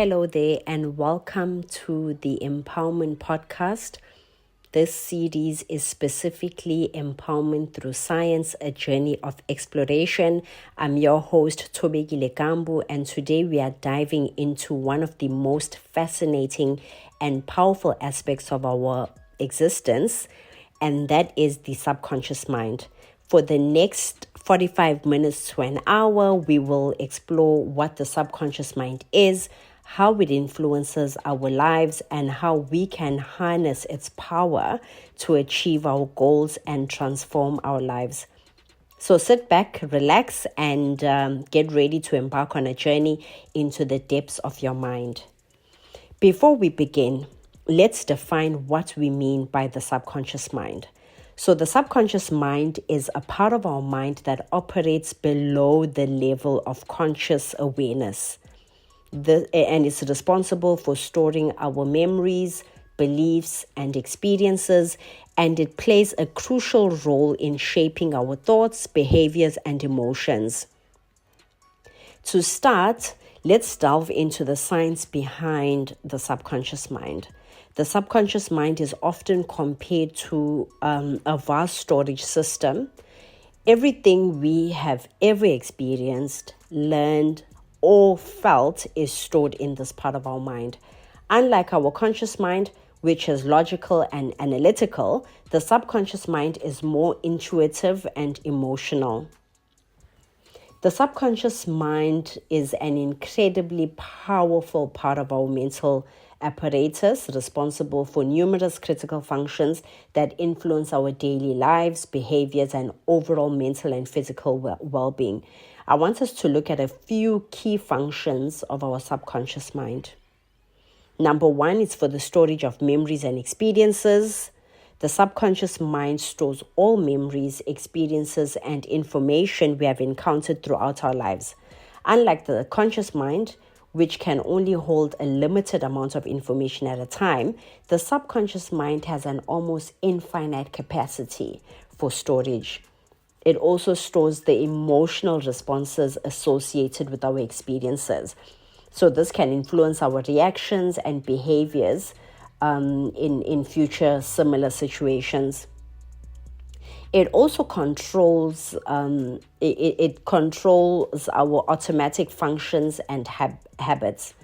Hello there, and welcome to the Empowerment Podcast. This series is specifically Empowerment Through Science, a journey of exploration. I'm your host, Thobekile Gambu, and today we are diving into one of the most fascinating and powerful aspects of our existence, and that is the subconscious mind. For the next 45 minutes to an hour, we will explore what the subconscious mind is, how it influences our lives, and how we can harness its power to achieve our goals and transform our lives. So sit back, relax, and get ready to embark on a journey into the depths of your mind. Before we begin, let's define what we mean by the subconscious mind. So the subconscious mind is a part of our mind that operates below the level of conscious awareness. And it's responsible for storing our memories, beliefs, and experiences, and it plays a crucial role in shaping our thoughts, behaviors, and emotions. To start, let's delve into the science behind the subconscious mind. The subconscious mind is often compared to a vast storage system. Everything we have ever experienced, learned, or felt is stored in this part of our mind. Unlike our conscious mind, which is logical and analytical, the subconscious mind is more intuitive and emotional. The subconscious mind is an incredibly powerful part of our mental apparatus, responsible for numerous critical functions that influence our daily lives, behaviors, and overall mental and physical well-being. I want us to look at a few key functions of our subconscious mind. Number one is for the storage of memories and experiences. The subconscious mind stores all memories, experiences, and information we have encountered throughout our lives. Unlike the conscious mind, which can only hold a limited amount of information at a time, the subconscious mind has an almost infinite capacity for storage. It also stores the emotional responses associated with our experiences. So this can influence our reactions and behaviors in future similar situations. It also controls it controls our automatic functions and habits.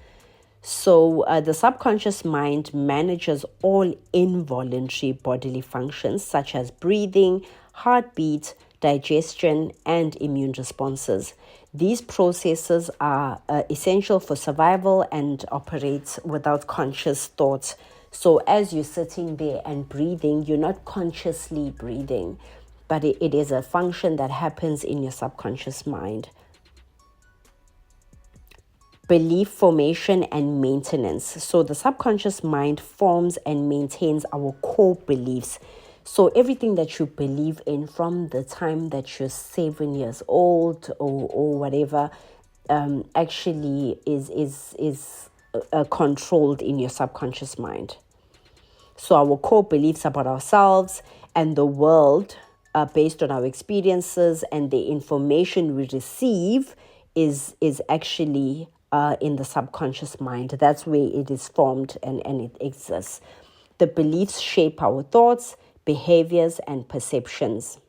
So the subconscious mind manages all involuntary bodily functions such as breathing, heartbeat, digestion, and immune responses. These processes are essential for survival and operate without conscious thought. So as you're sitting there and breathing, you're not consciously breathing, but it is a function that happens in your subconscious mind. Belief formation and maintenance. So the subconscious mind forms and maintains our core beliefs. So everything that you believe in from the time that you're 7 years old or whatever actually is controlled in your subconscious mind. So our core beliefs about ourselves and the world are based on our experiences, and the information we receive is actually in the subconscious mind. That's where it is formed and it exists. The beliefs shape our thoughts, behaviors, and perceptions.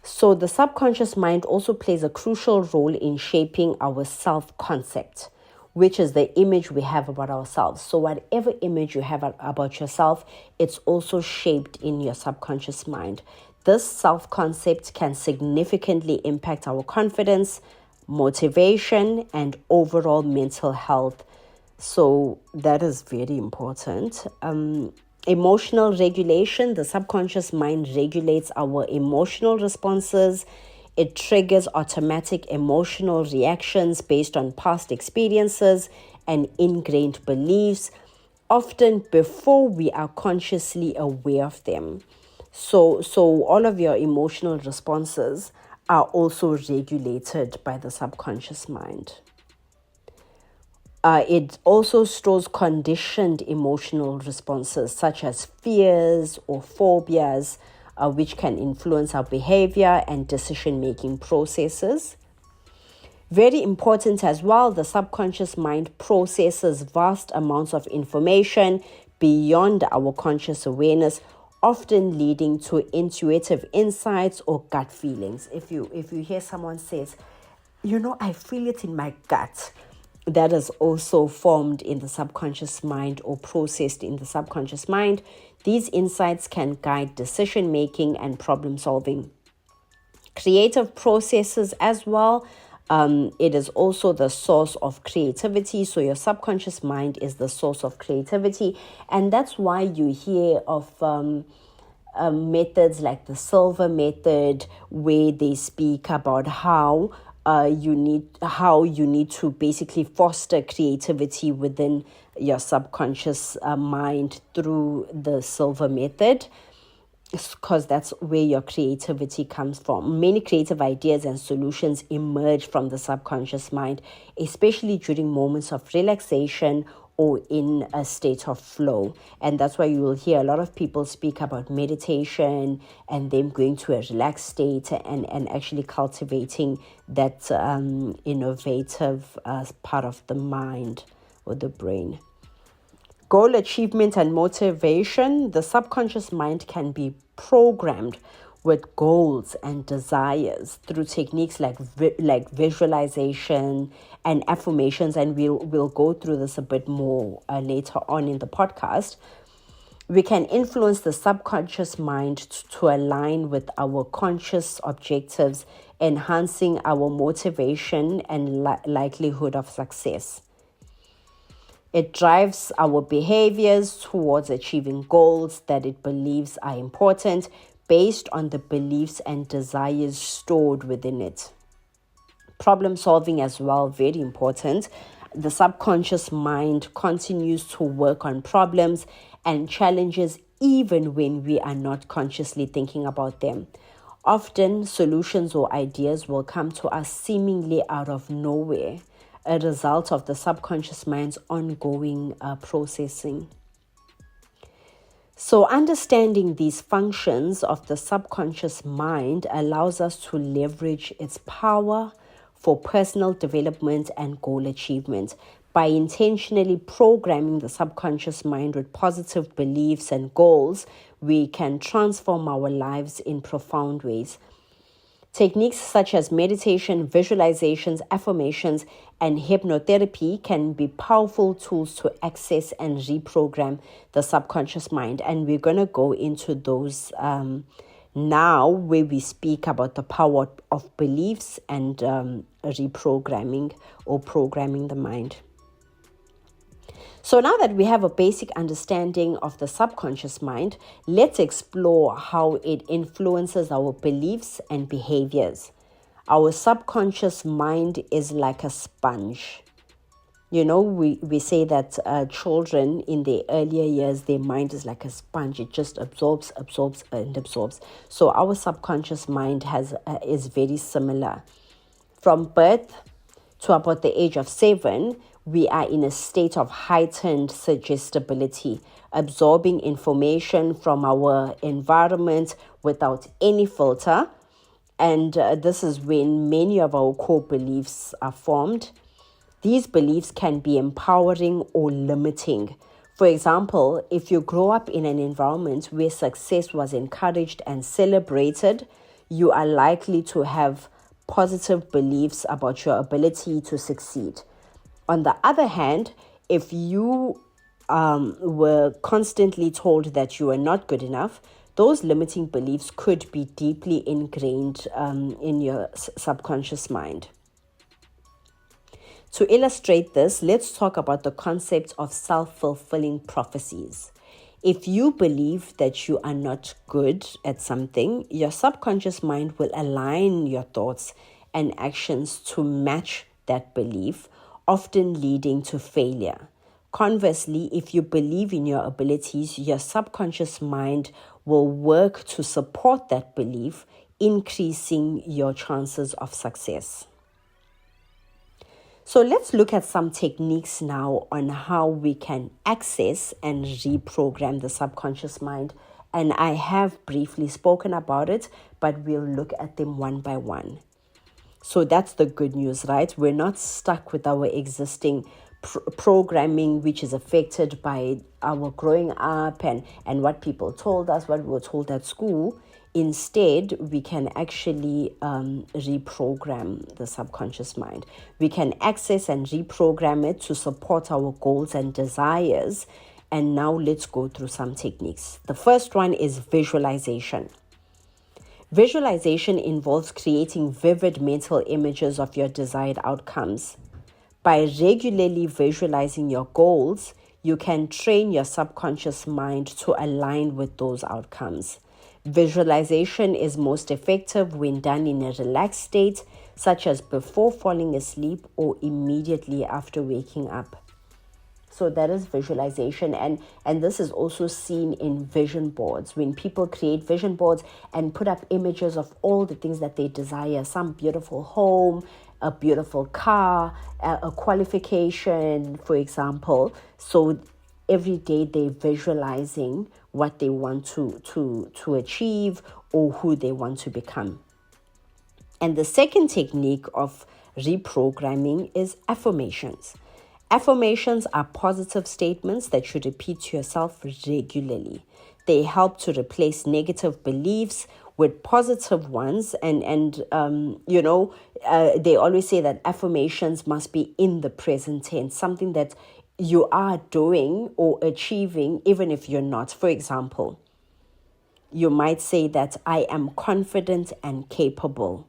So the subconscious mind also plays a crucial role in shaping our self-concept, which is the image we have about ourselves. So whatever image you have about yourself, it's also shaped in your subconscious mind. This self-concept can significantly impact our confidence, motivation, and overall mental health. So that is very important. Emotional regulation. The subconscious mind regulates our emotional responses. It triggers automatic emotional reactions based on past experiences and ingrained beliefs, often before we are consciously aware of them. So all of your emotional responses are also regulated by the subconscious mind. It also stores conditioned emotional responses such as fears or phobias, which can influence our behavior and decision-making processes. Very important as well, the subconscious mind processes vast amounts of information beyond our conscious awareness, often leading to intuitive insights or gut feelings. If you hear someone says, I feel it in my gut, that is also formed in the subconscious mind or processed in the subconscious mind. These insights can guide decision making and problem solving. Creative processes as well. It is also the source of creativity. So your subconscious mind is the source of creativity. And that's why you hear of methods like the silver method, where they speak about how you need to basically foster creativity within your subconscious mind through the silver method, because that's where your creativity comes from. Many creative ideas and solutions emerge from the subconscious mind, especially during moments of relaxation or in a state of flow. And that's why you will hear a lot of people speak about meditation and them going to a relaxed state and actually cultivating that innovative part of the mind or the brain. Goal achievement and motivation. The subconscious mind can be programmed with goals and desires through techniques like visualization and affirmations, and we'll go through this a bit more later on in the podcast. We can influence the subconscious mind to align with our conscious objectives, enhancing our motivation and likelihood of success. It drives our behaviors towards achieving goals that it believes are important based on the beliefs and desires stored within it. Problem solving as well, very important. The subconscious mind continues to work on problems and challenges even when we are not consciously thinking about them. Often, solutions or ideas will come to us seemingly out of nowhere, a result of the subconscious mind's ongoing processing. So understanding these functions of the subconscious mind allows us to leverage its power for personal development and goal achievement. By intentionally programming the subconscious mind with positive beliefs and goals, we can transform our lives in profound ways. Techniques such as meditation, visualizations, affirmations, and hypnotherapy can be powerful tools to access and reprogram the subconscious mind. And we're going to go into those now, where we speak about the power of beliefs and reprogramming or programming the mind. So now that we have a basic understanding of the subconscious mind, let's explore how it influences our beliefs and behaviors. Our subconscious mind is like a sponge. We say that children in their earlier years, their mind is like a sponge. It just absorbs. So our subconscious mind is very similar. From birth to about the age of 7, we are in a state of heightened suggestibility, absorbing information from our environment without any filter. And this is when many of our core beliefs are formed. These beliefs can be empowering or limiting. For example, if you grow up in an environment where success was encouraged and celebrated, you are likely to have positive beliefs about your ability to succeed. On the other hand, if you were constantly told that you are not good enough, those limiting beliefs could be deeply ingrained in your subconscious mind. To illustrate this, let's talk about the concept of self-fulfilling prophecies. If you believe that you are not good at something, your subconscious mind will align your thoughts and actions to match that belief, often leading to failure. Conversely, if you believe in your abilities, your subconscious mind will work to support that belief, increasing your chances of success. So let's look at some techniques now on how we can access and reprogram the subconscious mind. And I have briefly spoken about it, but we'll look at them one by one. So that's the good news, right? We're not stuck with our existing programming, which is affected by our growing up and what people told us, what we were told at school. Instead, we can actually reprogram the subconscious mind. We can access and reprogram it to support our goals and desires. And now let's go through some techniques. The first one is visualization. Visualization involves creating vivid mental images of your desired outcomes. By regularly visualizing your goals, you can train your subconscious mind to align with those outcomes. Visualization is most effective when done in a relaxed state, such as before falling asleep or immediately after waking up. So that is visualization, and this is also seen in vision boards. When people create vision boards and put up images of all the things that they desire, some beautiful home, a beautiful car, a qualification, for example. So every day they're visualizing what they want to achieve or who they want to become. And the second technique of reprogramming is affirmations. Affirmations are positive statements that you repeat to yourself regularly. They help to replace negative beliefs with positive ones. And they always say that affirmations must be in the present tense, something that you are doing or achieving, even if you're not. For example, you might say that I am confident and capable.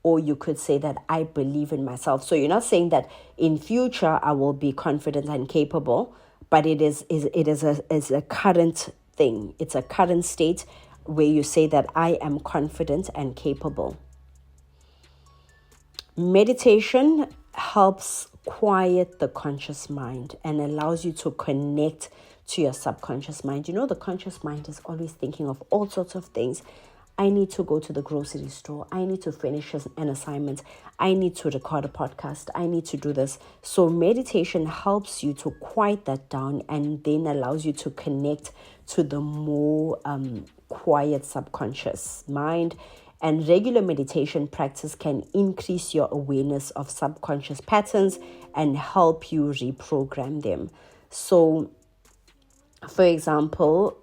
Or you could say that I believe in myself. So you're not saying that in future I will be confident and capable, but it is a current thing. It's a current state where you say that I am confident and capable. Meditation helps quiet the conscious mind and allows you to connect to your subconscious mind. You know, the conscious mind is always thinking of all sorts of things. I need to go to the grocery store. I need to finish an assignment. I need to record a podcast. I need to do this. So meditation helps you to quiet that down and then allows you to connect to the more quiet subconscious mind. And regular meditation practice can increase your awareness of subconscious patterns and help you reprogram them. So, for example,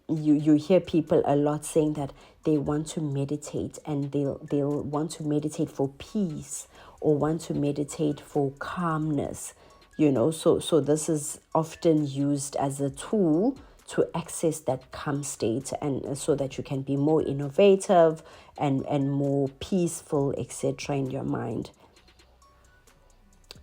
you hear people a lot saying that they want to meditate and they'll want to meditate for peace or want to meditate for calmness, so this is often used as a tool to access that calm state and so that you can be more innovative and more peaceful, etc. in your mind.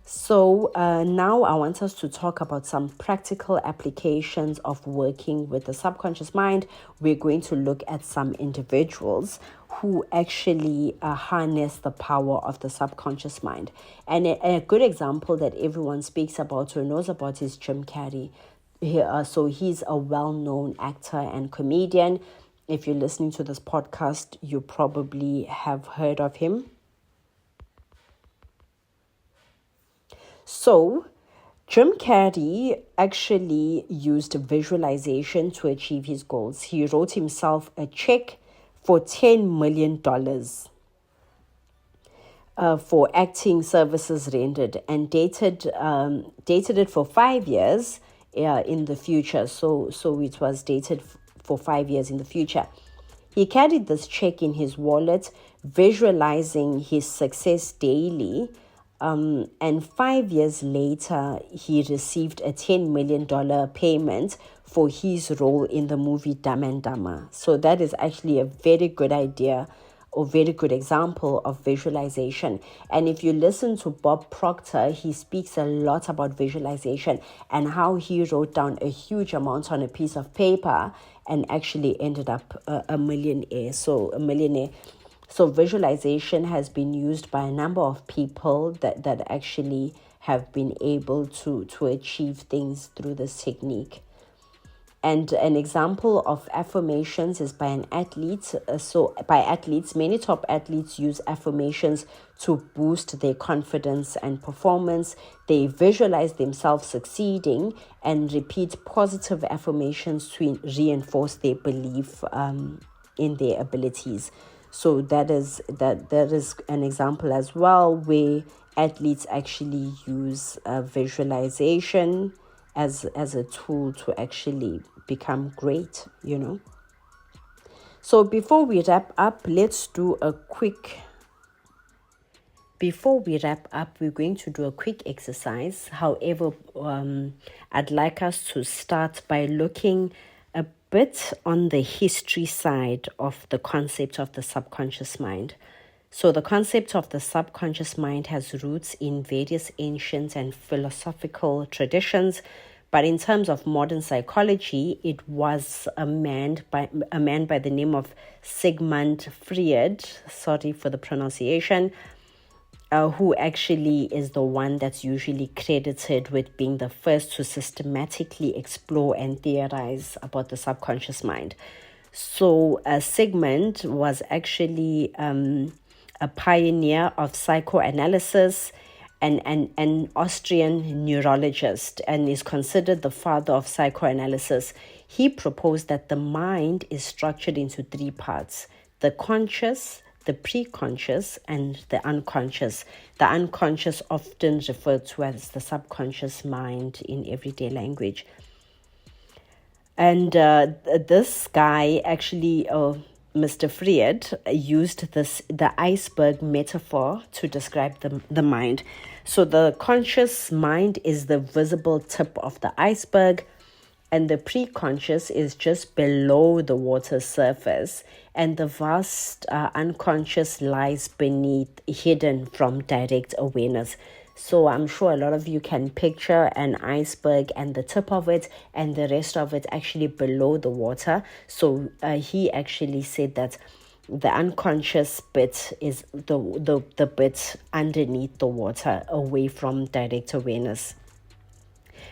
So now I want us to talk about some practical applications of working with the subconscious mind. We're going to look at some individuals who actually harness the power of the subconscious mind. And a good example that everyone speaks about or knows about is Jim Carrey. So he's a well-known actor and comedian. If you're listening to this podcast, you probably have heard of him. So, Jim Carrey actually used visualization to achieve his goals. He wrote himself a check for $10 million for acting services rendered and dated it for 5 years in the future. So it was dated for 5 years in the future. He carried this check in his wallet, visualizing his success daily. And 5 years later, he received a $10 million payment for his role in the movie Dumb and Dumber. So that is actually a very good idea or very good example of visualization. And if you listen to Bob Proctor, he speaks a lot about visualization and how he wrote down a huge amount on a piece of paper and actually ended up a millionaire. So visualization has been used by a number of people that actually have been able to achieve things through this technique. And an example of affirmations is by an athlete. Many top athletes use affirmations to boost their confidence and performance. They visualize themselves succeeding and repeat positive affirmations to reinforce their belief in their abilities. So that is an example as well, where athletes actually use visualization as a tool to actually become great, So before we wrap up, we're going to do a quick exercise. However, I'd like us to start by looking a bit on the history side of the concept of the subconscious mind. So the concept of the subconscious mind has roots in various ancient and philosophical traditions, but in terms of modern psychology, it was a man by the name of Sigmund Freud, sorry for the pronunciation, who actually is the one that's usually credited with being the first to systematically explore and theorize about the subconscious mind. So Sigmund was actually a pioneer of psychoanalysis and an Austrian neurologist, and is considered the father of psychoanalysis. He proposed that the mind is structured into three parts: the conscious, the preconscious, and the unconscious. The unconscious, often referred to as the subconscious mind in everyday language. And this guy actually, Mr. Freud, used the iceberg metaphor to describe the mind. So the conscious mind is the visible tip of the iceberg, and the preconscious is just below the water's surface, and the vast unconscious lies beneath, hidden from direct awareness. So I'm sure a lot of you can picture an iceberg and the tip of it and the rest of it actually below the water. So he actually said that the unconscious bit is the bit underneath the water, away from direct awareness.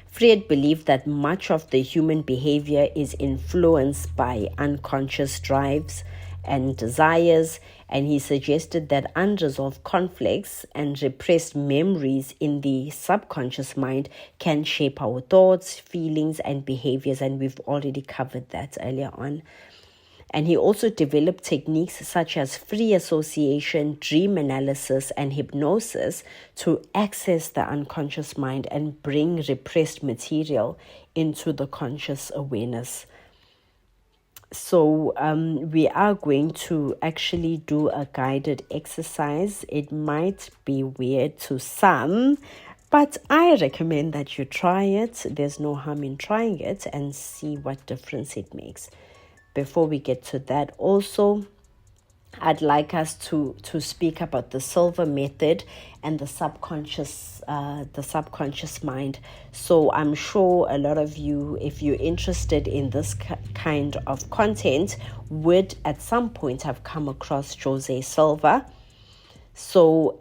Freud believed that much of the human behavior is influenced by unconscious drives and desires, and he suggested that unresolved conflicts and repressed memories in the subconscious mind can shape our thoughts, feelings, and behaviors, and we've already covered that earlier on. And he also developed techniques such as free association, dream analysis, and hypnosis to access the unconscious mind and bring repressed material into the conscious awareness. So we are going to actually do a guided exercise. It might be weird to some, but I recommend that you try it. There's no harm in trying it and see what difference it makes. Before we get to that, also, I'd like us to speak about the silver method and the subconscious mind. So I'm sure a lot of you, if you're interested in this kind of content, would at some point have come across Jose Silva. So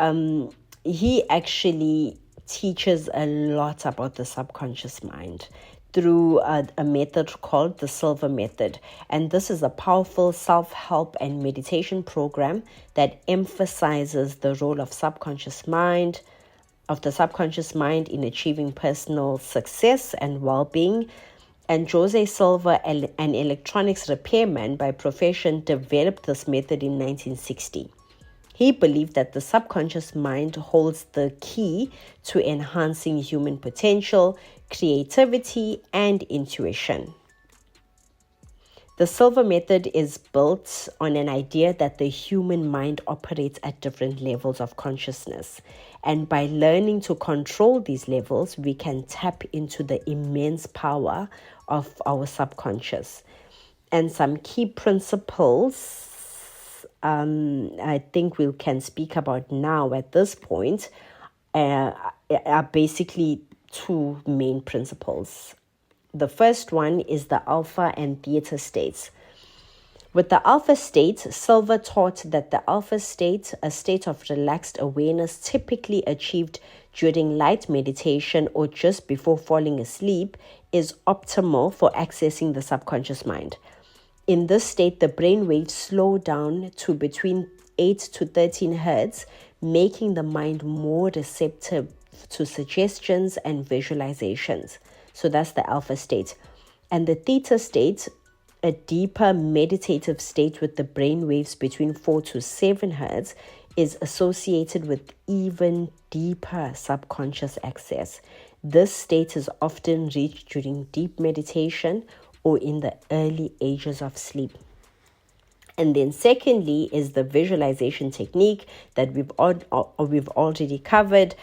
he actually teaches a lot about the subconscious mind through a method called the Silver Method. And this is a powerful self-help and meditation program that emphasizes the role of the subconscious mind in achieving personal success and well-being. And Jose Silva, an electronics repairman by profession, developed this method in 1960. He believed that the subconscious mind holds the key to enhancing human potential, creativity, and intuition. The Silver Method is built on an idea that the human mind operates at different levels of consciousness. And by learning to control these levels, we can tap into the immense power of our subconscious. And some key principles I think we can speak about now at this point are basically two main principles. The first one is the alpha and theta states. With the alpha state, Silva taught that the alpha state, a state of relaxed awareness typically achieved during light meditation or just before falling asleep, is optimal for accessing the subconscious mind. In this state, the brain waves slow down to between 8 to 13 hertz, making the mind more receptive to suggestions and visualizations. So that's the alpha state. And the theta state A deeper meditative state with the brain waves between 4 to 7 hertz is associated with even deeper subconscious access. This state is often reached during deep meditation or in the early ages of sleep. And then secondly is the visualization technique that we've already covered.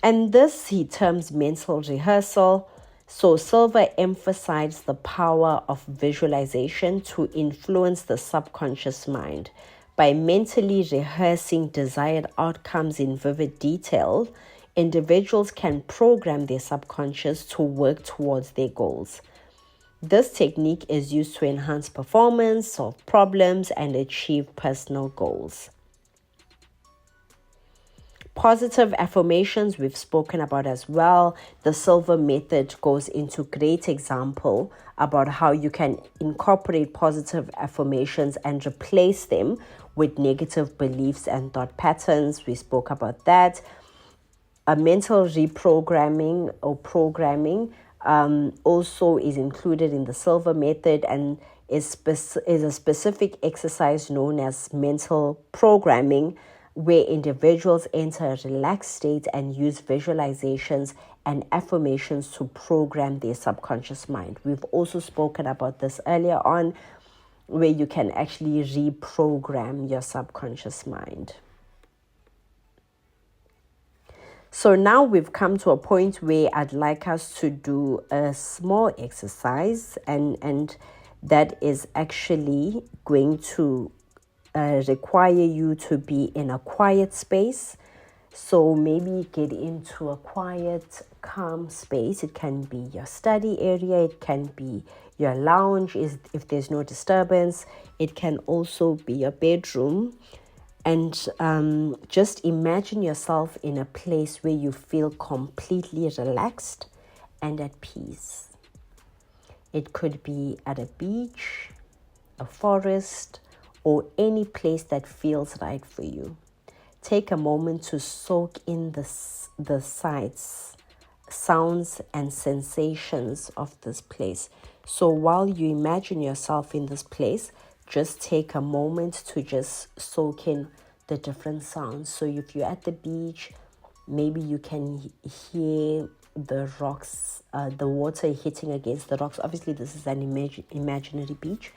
And this he terms mental rehearsal. So Silver emphasized the power of visualization to influence the subconscious mind. By mentally rehearsing desired outcomes in vivid detail, individuals can program their subconscious to work towards their goals. This technique is used to enhance performance, solve problems, and achieve personal goals. Positive affirmations we've spoken about as well. The Silver method goes into great example about how you can incorporate positive affirmations and replace them with negative beliefs and thought patterns. We spoke about that. A mental reprogramming or programming also is included in the Silver method and is a specific exercise known as mental programming, where individuals enter a relaxed state and use visualizations and affirmations to program their subconscious mind. We've also spoken about this earlier on, where you can actually reprogram your subconscious mind. So now we've come to a point where I'd like us to do a small exercise, and that is actually going to require you to be in a quiet space. So maybe get into a quiet, calm space. It can be your study area. It can be your lounge if there's no disturbance. It can also be your bedroom. And just imagine yourself in a place where you feel completely relaxed and at peace. It could be at a beach, a forest, or any place that feels right for you. Take a moment to soak in the sights, sounds, and sensations of this place. So while you imagine yourself in this place, just take a moment to just soak in the different sounds. So if you're at the beach, maybe you can hear the rocks, the water hitting against the rocks. Obviously, this is an imaginary beach.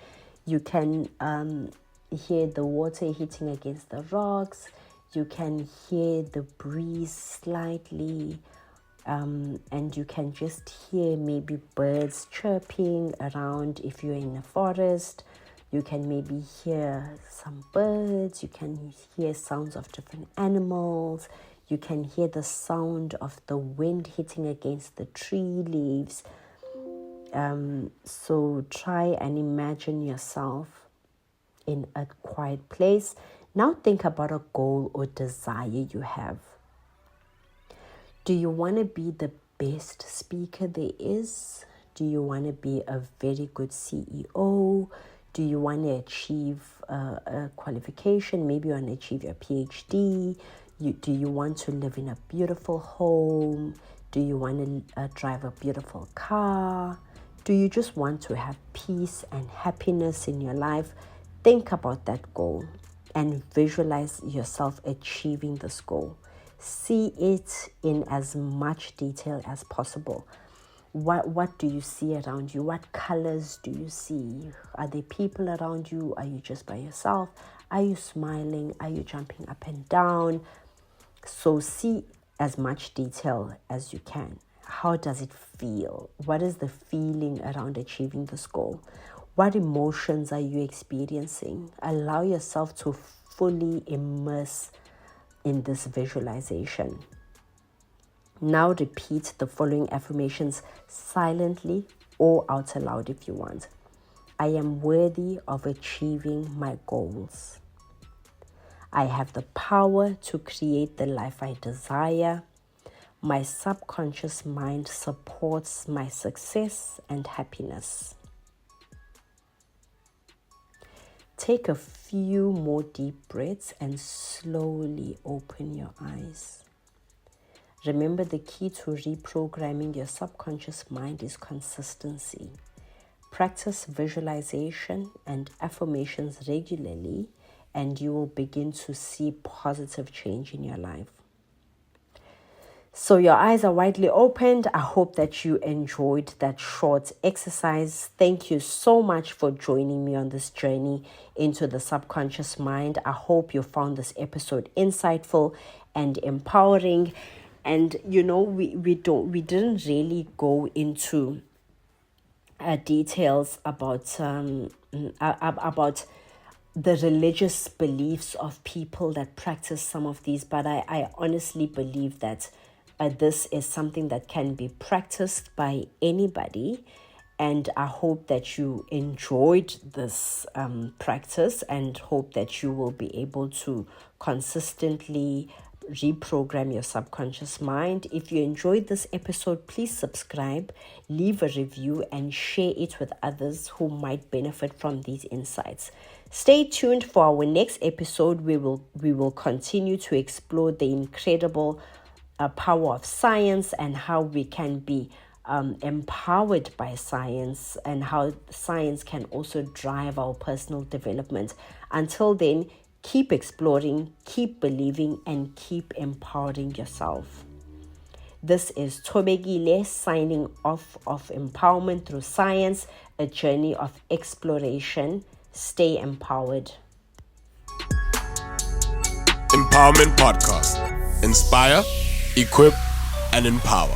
You can hear the water hitting against the rocks. You can hear the breeze slightly. And you can just hear maybe birds chirping around. If you're in a forest, you can maybe hear some birds. You can hear sounds of different animals. You can hear the sound of the wind hitting against the tree leaves. So try and imagine yourself in a quiet place. Now think about a goal or desire you have. Do you want to be the best speaker there is? Do you want to be a very good CEO? Do you want to achieve a qualification? Maybe you want to achieve your PhD. Do you want to live in a beautiful home? Do you want to drive a beautiful car? Do you just want to have peace and happiness in your life? Think about that goal and visualize yourself achieving this goal. See it in as much detail as possible. What do you see around you? What colors do you see? Are there people around you? Are you just by yourself? Are you smiling? Are you jumping up and down? So see as much detail as you can. How does it feel? What is the feeling around achieving this goal? What emotions are you experiencing? Allow yourself to fully immerse in this visualization. Now repeat the following affirmations silently or out aloud if you want. I am worthy of achieving my goals. I have the power to create the life I desire. My subconscious mind supports my success and happiness. Take a few more deep breaths and slowly open your eyes. Remember, the key to reprogramming your subconscious mind is consistency. Practice visualization and affirmations regularly, and you will begin to see positive change in your life. So your eyes are widely opened. I hope that you enjoyed that short exercise. Thank you so much for joining me on this journey into the subconscious mind. I hope you found this episode insightful and empowering. And we didn't really go into details about the religious beliefs of people that practice some of these, but I honestly believe that this is something that can be practiced by anybody, and I hope that you enjoyed this practice and hope that you will be able to consistently reprogram your subconscious mind. If you enjoyed this episode, please subscribe, leave a review, and share it with others who might benefit from these insights. Stay tuned for our next episode. We will continue to explore the incredible power of science and how we can be empowered by science, and how science can also drive our personal development. Until then, keep exploring, keep believing, and keep empowering yourself. This is Thobekile signing off of Empowerment Through Science, a journey of exploration. Stay empowered. Empowerment Podcast. Inspire, equip, and empower.